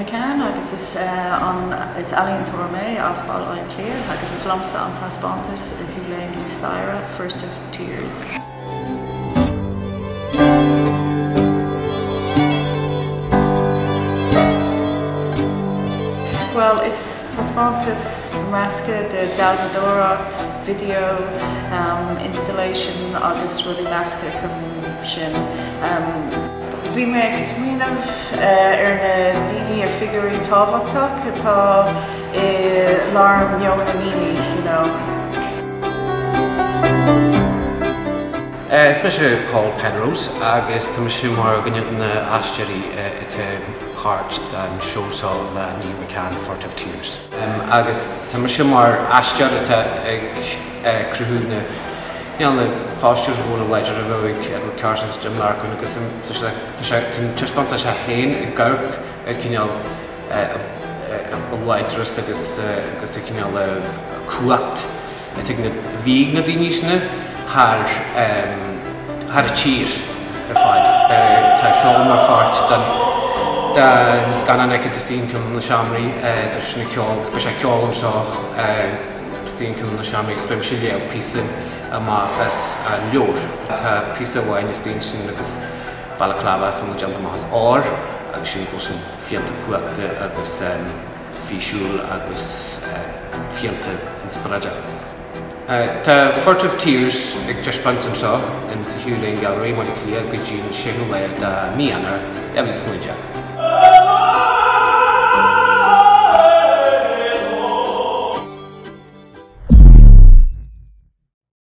McCann, agus is aisteach as álainn clear, agus is lomsa an pasbantas Hugh stairiúil Furtive tears. Well, is pasbantas masca de dalmadóracht, video, installation agus rudi masca chun sin. Bhí mé ag smaoineamh ar na daoine ar figurí tábhachtach atá lár neomhaníní, you know. Especially called Penrose, agus tá sé mar gannne na aisteaí ite hart an seosáil le ní McCann Furtive tears. Agus tá sé mar aistear ag cruthúna le páistúr bhna leidir a bhig an carsas Jim Larkin, agus tuispanta sé héin i gcurc cinál leidras agus cinál cuacht na bhíg na daoine haar a tír ar fáid. Tá seol mar fáirt den scanan ag sín cym na seamraí, tá sinna ceol, spe sé ceol an seo stíon cym na seamraí, agus beim si léamh písan amachtas an leor. Tá písa bháin is stíon sin agus balaclava tá na deanta más ár, agus sin go sin fianta cuachta agus físiúil agus fianta inspiraide. Tá Furtive tears ag teacht an seo in sa Hugh Gallery, mar clia go dtíon séú le de míana eaalaíonta.